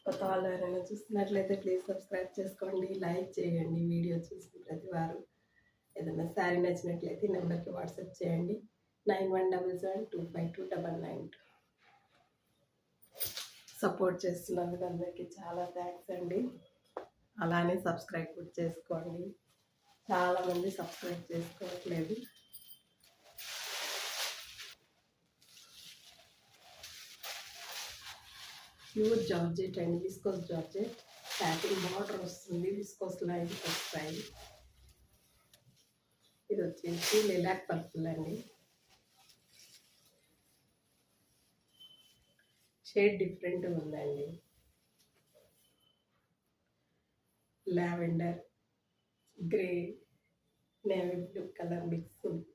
కొత్త వాళ్ళు ఎవరైనా చూస్తున్నట్లయితే ప్లీజ్ సబ్స్క్రైబ్ చేసుకోండి, లైక్ చేయండి. వీడియో చూసిన ప్రతి వారు ఏదైనా శారీ నచ్చినట్లయితే నెంబర్కి వాట్సాప్ చేయండి 9177252992. సపోర్ట్ చేస్తున్నందుకు అందరికీ చాలా థ్యాంక్స్ అండి. అలానే సబ్స్క్రైబ్ కూడా చేసుకోండి. చాలామంది సబ్స్క్రైబ్ చేసుకోవట్లేదు. ప్యూర్ జార్జెట్ అండి, విస్కోస్ జార్జెట్. ప్యాకింగ్ బార్డర్ వస్తుంది, విస్కోస్ లైన్స్ వస్తాయి. ఇది వచ్చేసి లిలాక్ పర్పుల్ అండి. షేడ్ డిఫరెంట్ ఉందండి. Lavender, grey, navy blue colour mix ఉంది.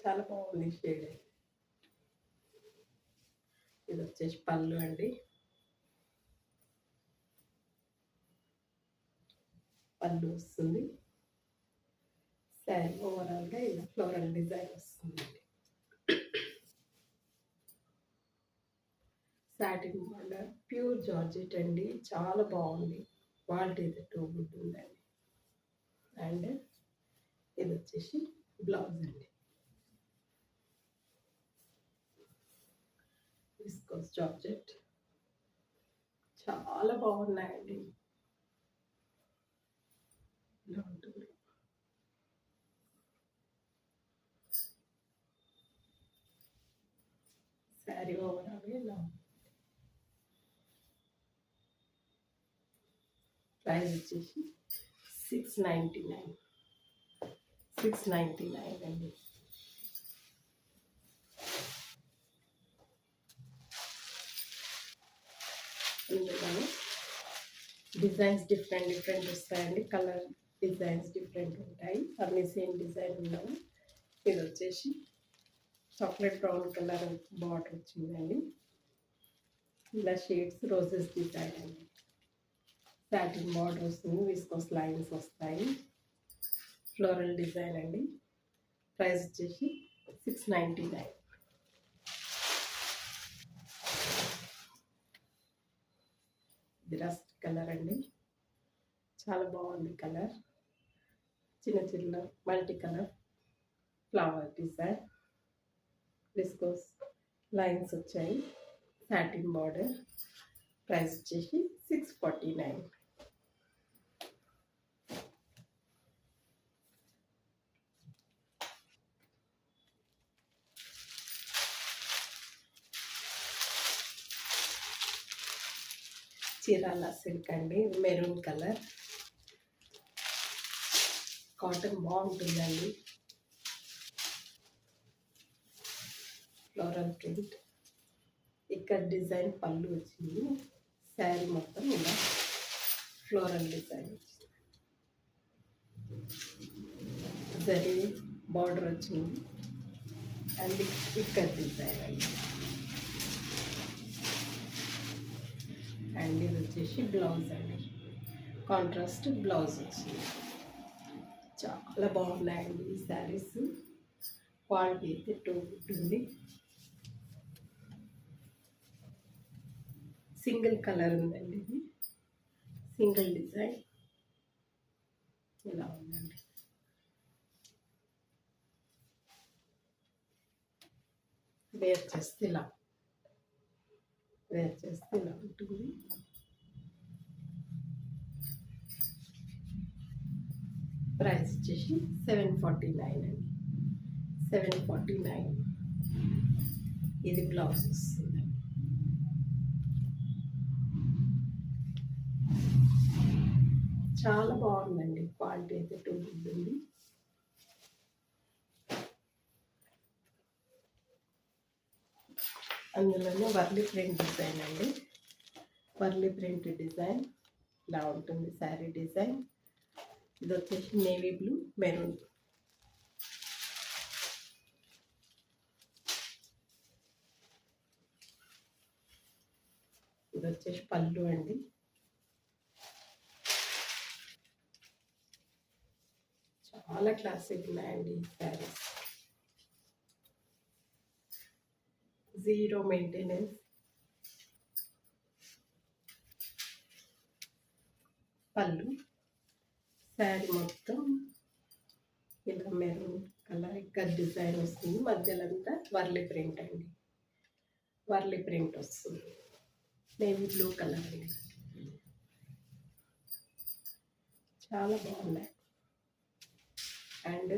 చాలా బాగుంది షేడ్. ఇది వచ్చేసి పళ్ళు అండి. పళ్ళు వస్తుంది. శారీ ఓవరాల్గా ఇలా ఫ్లోరల్ డిజైన్ వస్తుంది. సాటిన్ బార్డర్, ప్యూర్ జార్జెట్ అండి. చాలా బాగుంది. క్వాలిటీ అయితే టూ గుడ్ ఉందండి. అండ్ ఇది వచ్చేసి బ్లౌజ్ అండి. విస్కోస్ జార్జెట్ చాలా బాగున్నాయండి. ఇలా ఉంటుంది. శారీ ఓవరాల్ ఇలా ప్రైస్ వచ్చేసి 699 అండి. ఇందులో డిజైన్స్ డిఫరెంట్ వస్తాయండి. కలర్ డిజైన్స్ డిఫరెంట్ ఉంటాయి. అన్ని సేమ్ డిజైన్ ఉన్నాయి. ఇది వచ్చేసి చాక్లెట్ బ్రౌన్ కలర్ బార్డర్ వచ్చిందండి. ఇలా షేడ్స్ రోజెస్ డిజైన్ అండి. సాటిన్ బార్డర్ వస్తుంది, విస్కోస్ లైన్స్ వస్తాయి. ఫ్లోరల్ డిజైన్ అండి. ప్రైస్ వచ్చేసి 699. ఇది రస్ట్ కలర్ అండి. చాలా బాగుంది కలర్. చిన్న చిన్న multi colour flower design, viscose lines వచ్చాయి. Satin border. ప్రైస్ వచ్చేసి 649. చీరాల సిల్క్ అండి. Maroon colour. కాటన్ బాగుంటుందండి. Floral print. ఇక్కడ డిజైన్ పళ్ళు వచ్చింది. శారీ మొత్తం ఇలా ఫ్లోరల్ డిజైన్ వచ్చింది. జరీ బార్డర్ వచ్చింది. అండ్ ఇక్కడ డిజైన్ అండి. అండ్ ఇది వచ్చేసి బ్లౌజ్ అండి. కాంట్రాస్ట్ బ్లౌజ్ వచ్చింది. చాలా బాగున్నాయండి ఈ శారీస్. క్వాలిటీ అయితే టూ ఉంటుంది. సింగిల్ కలర్ ఉందండి. ఇది సింగిల్ డిజైన్ ఇలా ఉందండి. వేర్ చేస్తే ఇలా ఉంటుంది. ప్రైస్ వచ్చేసి 749 అండి. 749. ఇది బ్లౌజ్ వస్తుంది. చాలా బాగుందండి. క్వాలిటీ అయితే టూ గుడ్ ఉంది. అందులోనే వర్లీ ప్రింట్ డిజైన్ అండి. వర్లీ ప్రింట్ డిజైన్ ఇలా ఉంటుంది శారీ డిజైన్. ఇది వచ్చేసి నేవీ బ్లూ, మెరూన్. ఇది వచ్చేసి పళ్ళు అండి. చాలా క్లాసిక్ ఉన్నాయండి ఈ శారీస్. Zero maintenance. పళ్ళు. శారీ మొత్తం ఇలా మెరూన్ కలర్ ఇక్కడ డిజైన్ వస్తుంది. మధ్యలో అంతా వర్లీ ప్రింట్ అండి. వర్లీ ప్రింట్ వస్తుంది. నేవీ బ్లూ కలర్ అండి. చాలా బాగున్నాయి. అండ్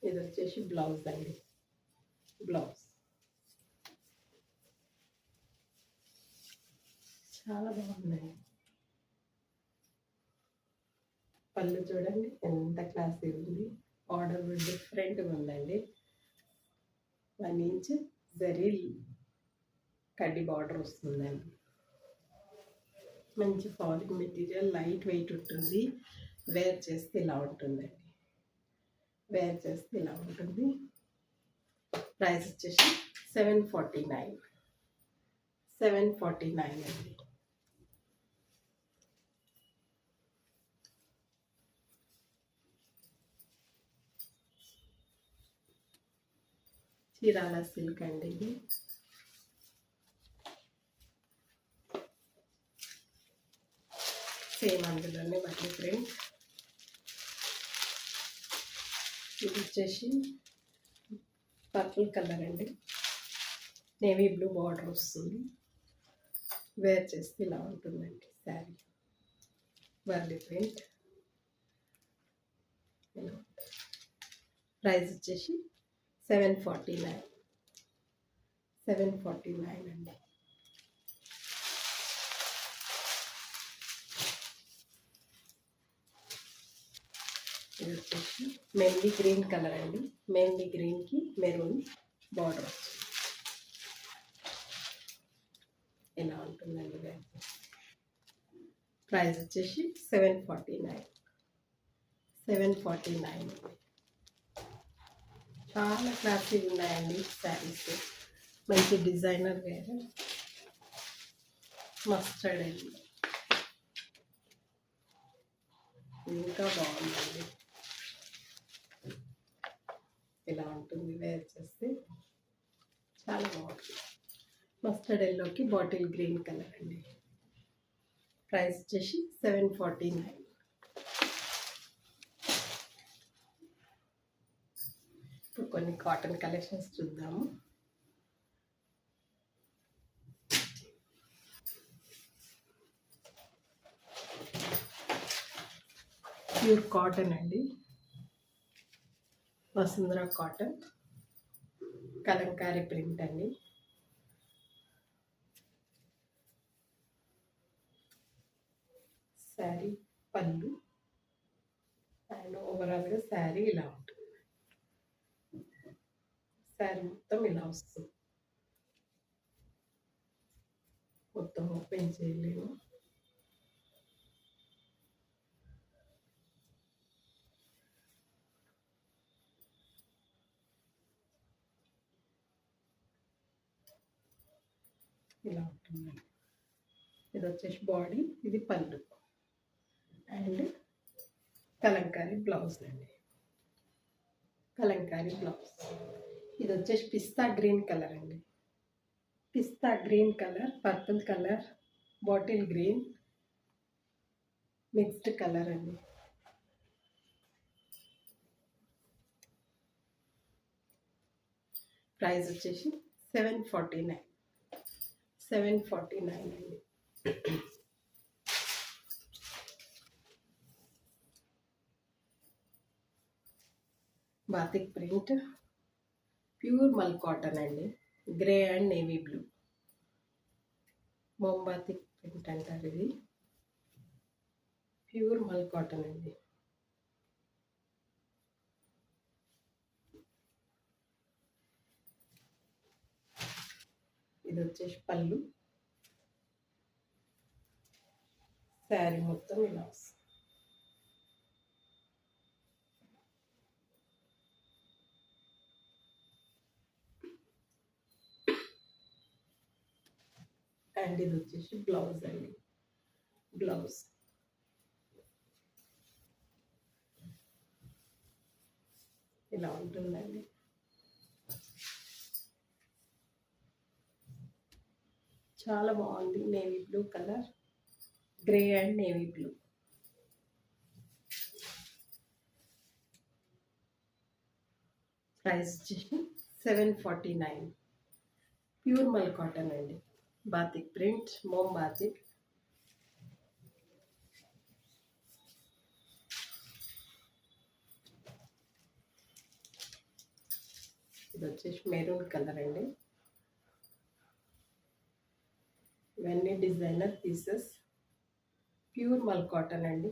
ఇది వచ్చేసి బ్లౌజ్ అండి. బ్లౌజ్ చాలా బాగున్నాయి. పళ్ళు చూడండి ఎంత క్లాసీ ఉంది. ఆర్డర్ డిఫరెంట్గా ఉందండి. 1 ఇంచ్ జరీ కడ్డీ బార్డర్ వస్తుందండి. మంచి ఫాలింగ్ మెటీరియల్, లైట్ వెయిట్ ఉంటుంది. వేర్ చేస్తే ఇలా ఉంటుందండి. వేర్ చేస్తే ఇలా ఉంటుంది. ప్రైస్ వచ్చేసి 749. 749 అండి. చీరాల సిల్క్ అండి ఇది. సేమ్ అందులోనే మళ్ళీ ప్రింట్. ఇది వచ్చేసి పర్పుల్ కలర్ అండి. నేవీ బ్లూ బార్డర్ వస్తుంది. వేర్ చేస్తే ఇలా ఉంటుందండి శారీ. వర్లీ ప్రింట్. ప్రైస్ వచ్చేసి 749. 749 అండి. ఇది వచ్చేసి మెహందీ గ్రీన్ కలర్ అండి. మెహందీ గ్రీన్కి మెరూన్ బార్డర్ వచ్చింది. ఇలా ఉంటుందండి. ప్రైస్ వచ్చేసి 749. 749. చాలా క్లాసీగా ఉన్నాయండి శారీస్. మంచి డిజైనర్ వేర్. మస్టర్డ్ అండి. ఇంకా బాగుందండి. ఇలా ఉంటుంది. వేర్ చేస్తే చాలా బాగుంటుంది. మస్టర్డ్ ఎల్లోకి బాటిల్ గ్రీన్ కలర్ అండి. ప్రైస్ వచ్చేసి 749. ఇప్పుడు కొన్ని కాటన్ కలెక్షన్స్ చూద్దాము. ప్యూర్ కాటన్ అండి. వసుంధర కాటన్. కలంకారీ ప్రింట్ అండి. శారీ పళ్ళు అండ్ ఓవరాల్గా శారీ ఇలా ఉంటుంది. శారీ మొత్తం ఇలా వస్తుంది. మొత్తం ఓపెన్ చేయలేము. ఇలా ఉంటుందండి. ఇది వచ్చేసి బాడీ, ఇది పళ్ళు అండ్ కలంకారీ బ్లౌజ్ అండి. కలంకారీ బ్లౌజ్. ఇది వచ్చేసి పిస్తా గ్రీన్ కలర్ అండి. పిస్తా green colour, purple colour, bottle green mixed colour అండి. ప్రైస్ వచ్చేసి 749. 749 అండి. బాతిక్ ప్రింట్, ప్యూర్ మల్ కాటన్ అండి. Grey and navy blue. మోంబాతిక్ ప్రింట్ అంటారు ఇది. ప్యూర్ మల్ కాటన్ అండి. ఇది వచ్చేసి పళ్ళు. శారీ మొత్తం ఇలా వస్తుంది. అండ్ ఇది వచ్చేసి బ్లౌజ్ అండి. బ్లౌజ్ ఇలా ఉంటుందండి. చాలా బాగుంది. Navy blue colour, grey and navy blue. Price వచ్చేసి 749. ప్యూర్ మల్ కాటన్ అండి. Batik print, mom batik. ఇది వచ్చేసి మెరూన్ కలర్ అండి. ఇవన్నీ డిజైనర్ పీసెస్, ప్యూర్ మల్ కాటన్ అండి.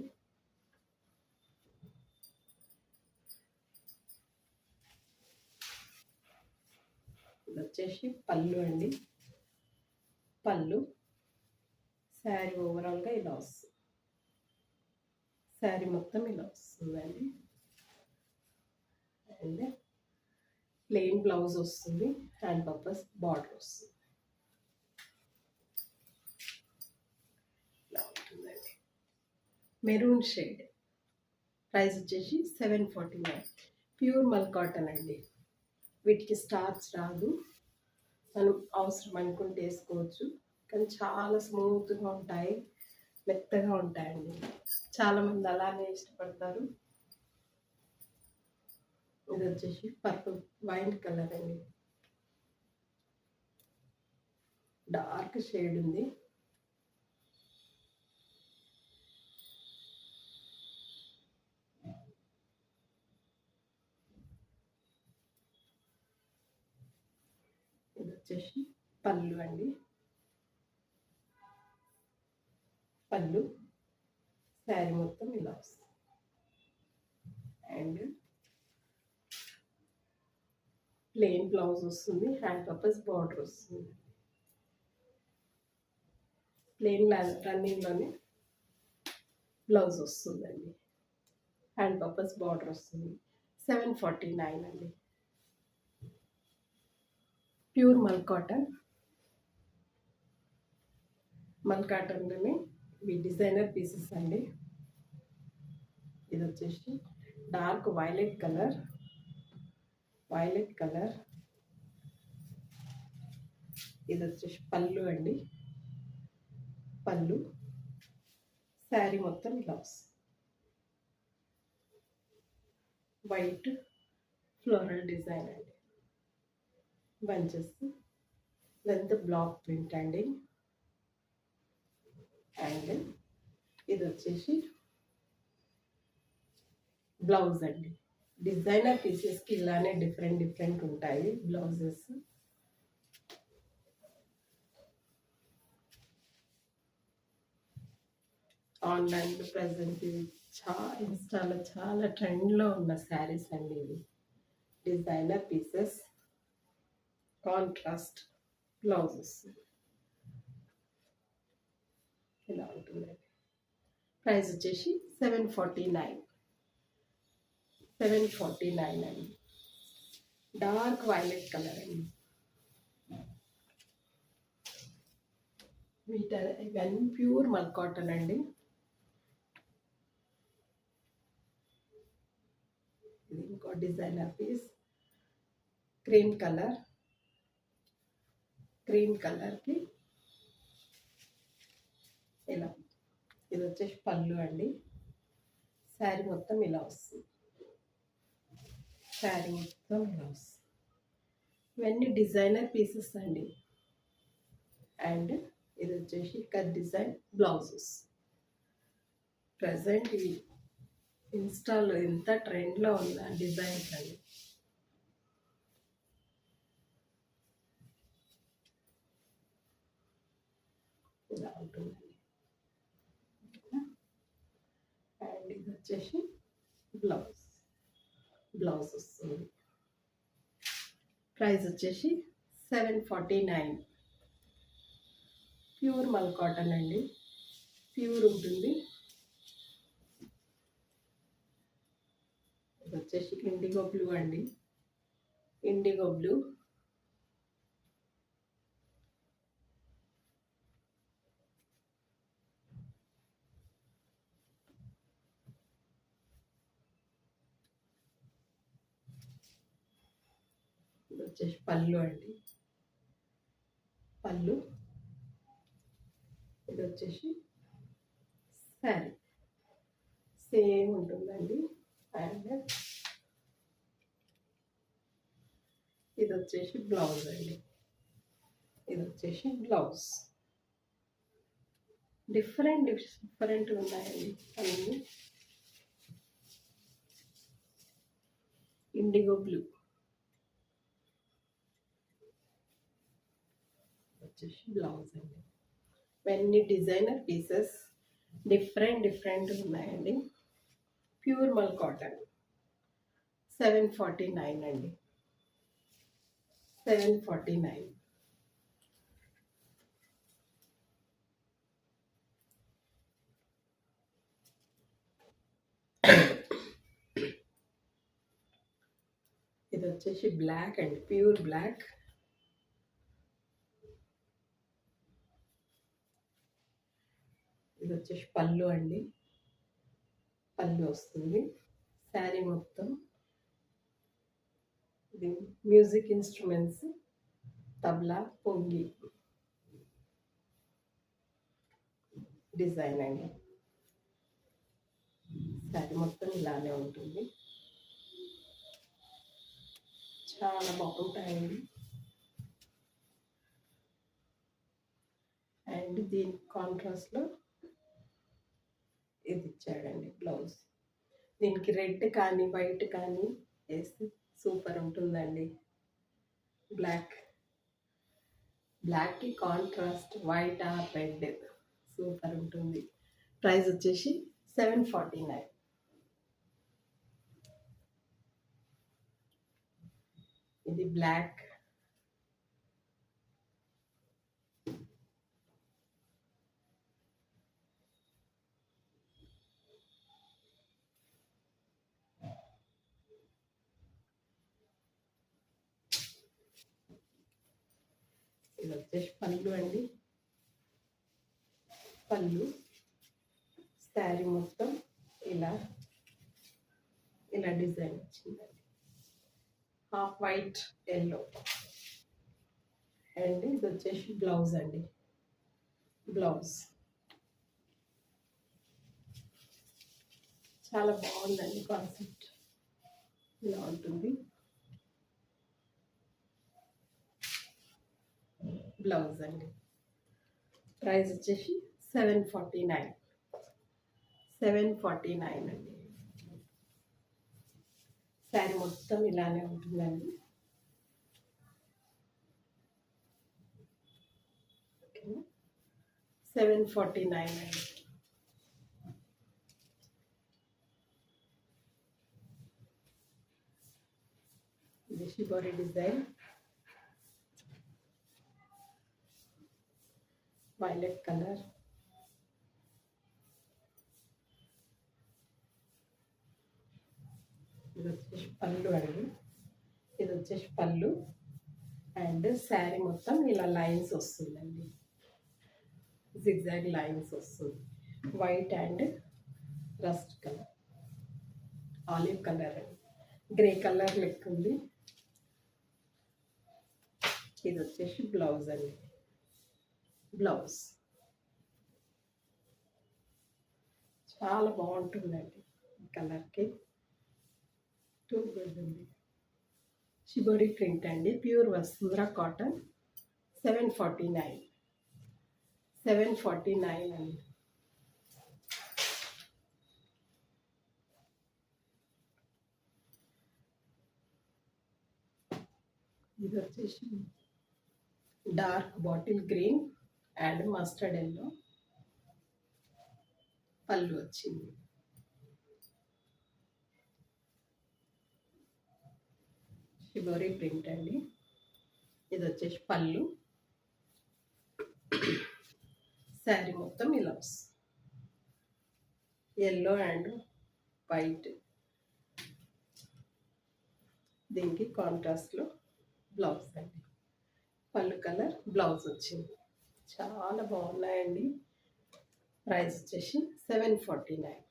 ఇది వచ్చేసి పళ్ళు అండి. పళ్ళు శారీ ఓవరాల్గా ఇలా వస్తుంది. శారీ మొత్తం ఇలా వస్తుందండి. అండ్ ప్లెయిన్ బ్లౌజ్ వస్తుంది, హ్యాండ్ పర్పస్ బార్డర్ వస్తుంది. ఇలా ఉంటుందండి. Maroon shade. ప్రైస్ వచ్చేసి 749. ప్యూర్ మల్ కాటన్ అండి. వీటికి స్టార్చ్ రాదు, మనం అవసరం అనుకుంటే వేసుకోవచ్చు. కానీ చాలా స్మూత్గా ఉంటాయి, మెత్తగా ఉంటాయండి. చాలామంది అలానే ఇష్టపడతారు. ఇది వచ్చేసి పర్పుల్ వైన్ కలర్ అండి. డార్క్ షేడ్ ఉంది. ఇది వచ్చేసి పళ్ళు అండి. పళ్ళు శారీ మొత్తం ఇలా వస్తుంది. అండ్ ప్లెయిన్ బ్లౌజ్ వస్తుంది, హ్యాండ్ పర్పస్ బార్డర్ వస్తుంది. ప్లెయిన్ రన్నింగ్లోనే బ్లౌజ్ వస్తుందండి, హ్యాండ్ పర్పస్ బార్డర్ వస్తుంది. 749 అండి. ప్యూర్ మల్ కాటన్. మల్ కాటన్లోనే ఇవి డిజైనర్ పీసెస్ అండి. ఇది వచ్చేసి డార్క్ వైలెట్ కలర్. ఇది వచ్చేసి పళ్ళు అండి. పళ్ళు శారీ మొత్తం ఇలా వస్తుంది. వైట్ ఫ్లోరల్ డిజైన్ అండి. బంచెస్, లెంత్ బ్లాక్ ప్రింట్ అండి. అండ్ ఇది వచ్చేసి బ్లౌజ్ అండి. డిజైనర్ పీసెస్కి ఇలానే డిఫరెంట్ ఉంటాయి బ్లౌజెస్. ఆన్లైన్లో ప్రజెంట్ ఇన్స్టాలో చాలా ట్రెండ్లో ఉన్న శారీస్ అండి ఇవి. డిజైనర్ పీసెస్, కాంట్రాస్ట్ బ్లౌజెస్ ఇలా ఉంటుందండి. ప్రైస్ వచ్చేసి 749. 749 అండి. డార్క్ వైలెట్ కలర్ అండి. ఇవన్నీ ప్యూర్ మల్ కాటన్ అండి. ఇది ఇంకో డిజైనర్ పీస్. క్రీమ్ కలర్కి ఇలా. ఇది వచ్చేసి పళ్ళు అండి. శారీ మొత్తం ఇలా వస్తుంది. ఇవన్నీ డిజైనర్ పీసెస్ అండి. అండ్ ఇది వచ్చేసి కట్ డిజైన్ బ్లౌజెస్. ప్రజెంట్ ఇవి ఇన్స్టాలో ఎంత ట్రెండ్లో ఉన్న డిజైన్స్ అండి. ఇలా ఉంటుందండి. అండ్ ఇది వచ్చేసి బ్లౌజ్ వస్తుంది. ప్రైస్ వచ్చేసి 749. ప్యూర్ మల్ కాటన్ అండి. ప్యూర్ ఉంటుంది. ఇది వచ్చేసి ఇండిగో బ్లూ అండి. IndiGo blue. ఇది వచ్చేసి పళ్ళు అండి. పళ్ళు. ఇది వచ్చేసి శారీ సేమ్ ఉంటుందండి. అండ్ ఇది వచ్చేసి బ్లౌజ్ అండి. ఇది వచ్చేసి బ్లౌజ్. డిఫరెంట్ ఉన్నాయండి అన్నీ. ఇండిగో బ్లూ వచ్చేసి బ్లౌజ్ అండి. ఇవన్నీ డిజైనర్ పీసెస్ డిఫరెంట్ ఉన్నాయండి. ప్యూర్ మల్ కాటన్ 749 అండి. 749. ఇది వచ్చేసి బ్లాక్ అండి, ప్యూర్ బ్లాక్. ఇది వచ్చేసి పళ్ళు అండి, పళ్ళు వస్తుంది. శారీ మొత్తం ఇది మ్యూజిక్ ఇన్స్ట్రుమెంట్స్, తబలా, పొంగి డిజైన్ అండి. శారీ మొత్తం ఇలానే ఉంటుంది. చాలా బాగుంటాయండి. అండ్ దీని కాంట్రాస్ట్లో ఇది ఇచ్చాడండి బ్లౌజ్. దీనికి రెడ్ కానీ వైట్ కానీ వేస్తే సూపర్ ఉంటుందండి. బ్లాక్కి contrast white or red super ఉంటుంది. ప్రైస్ వచ్చేసి 749. ఇది బ్లాక్. ఇది వచ్చేసి పళ్ళు అండి. పళ్ళు శారీ మొత్తం ఇలా డిజైన్ వచ్చిందండి. Half white yellow. అండ్ ఇది వచ్చేసి బ్లౌజ్ అండి. బ్లౌజ్ చాలా బాగుందండి. కాన్సెప్ట్ ఇలా ఉంటుంది. బ్లౌజ్ అండి. ప్రైస్ వచ్చేసి 749. 749 అండి. శారీ మొత్తం ఇలానే ఉంటుందండి. ఓకేనా, 749 అండి. ఇది షిబోరి డిజైన్, వైలెట్ కలర్. ఇది వచ్చేసి పళ్ళు అండి. ఇది వచ్చేసి పళ్ళు. అండ్ శారీ మొత్తం ఇలా లైన్స్ వస్తుందండి, జిగ్జాగ్ లైన్స్ వస్తుంది. White and rust colour, olive colour అండి, గ్రే కలర్ లెక్క ఉంది. ఇది వచ్చేసి బ్లౌజ్ అండి. బ్లౌజ్ చాలా బాగుంటుందండి. కలర్కి టూ గుడ్ ఉంది. షిబోరి ప్రింట్ అండి, ప్యూర్ వసుంధర కాటన్. 749. 749 అండి. ఇది వచ్చేసి dark bottle green and mustard yellow. పళ్ళు వచ్చింది. షిబోరి ప్రింట్ అండి. ఇది వచ్చేసి పళ్ళు. శారీ మొత్తం ఇలా వస్తుంది. Yellow and white. దీనికి కాంట్రాస్ట్లో బ్లౌజ్ అండి. పళ్ళు కలర్ బ్లౌజ్ వచ్చింది. చాలా బాగున్నాయండి. ప్రైస్ వచ్చేసి 749.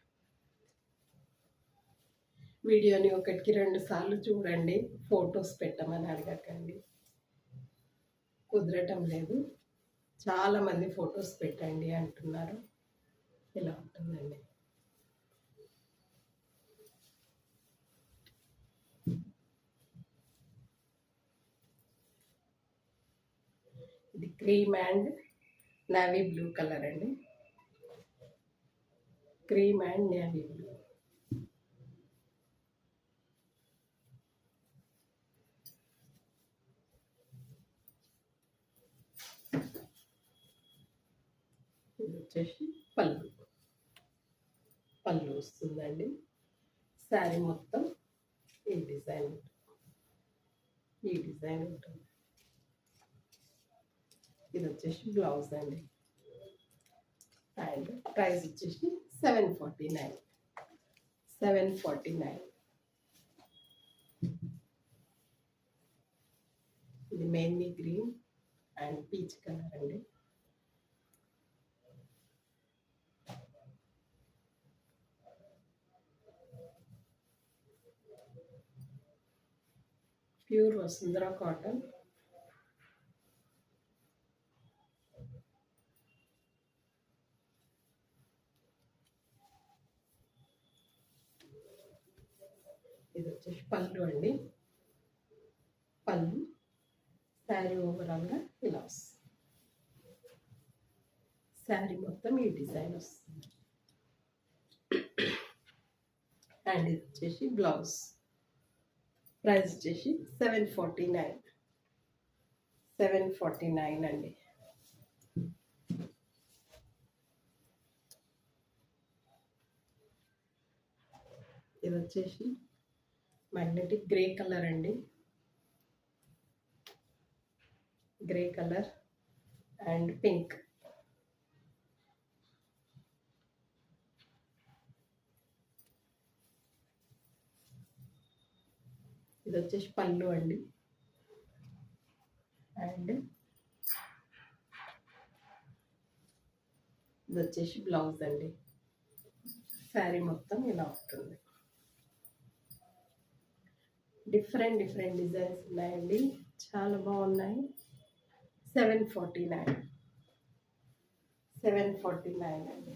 వీడియోని 1కి 2 సార్లు చూడండి. ఫొటోస్ పెట్టమని అడగకండి, కుదరటం లేదు. చాలామంది ఫొటోస్ పెట్టండి అంటున్నారు. ఇలా ఉంటుందండి. ఇది cream and navy blue colour అండి. Cream and navy blue. ఇది వచ్చేసి పళ్ళు వస్తుందండి. శారీ మొత్తం ఈ డిజైన్ ఉంటుంది. ఇది వచ్చేసి బ్లౌజ్ అండి. అండ్ ప్రైస్ వచ్చేసి 749. ఇది mainly green and peach colour అండి. ప్యూర్ వసుంధరా కాటన్. ఇది వచ్చేసి పళ్ళు అండి. పళ్ళు శారీ ఓవరాల్గా ఇలా వస్తుంది. శారీ మొత్తం ఈ డిజైన్ వస్తుంది. అండ్ ఇది వచ్చేసి బ్లౌజ్. ప్రైస్ వచ్చేసి 749 అండి. ఇది వచ్చేసి మ్యాగ్నెటిక్ గ్రే కలర్ అండి. Grey colour and pink. ఇది వచ్చేసి పళ్ళు అండి. అండ్ ఇది వచ్చేసి బ్లౌజ్ అండి. శారీ మొత్తం ఇలా ఉంటుంది. డిఫరెంట్ డిజైన్స్ ఉన్నాయండి, చాలా బాగున్నాయి. 749 అండి.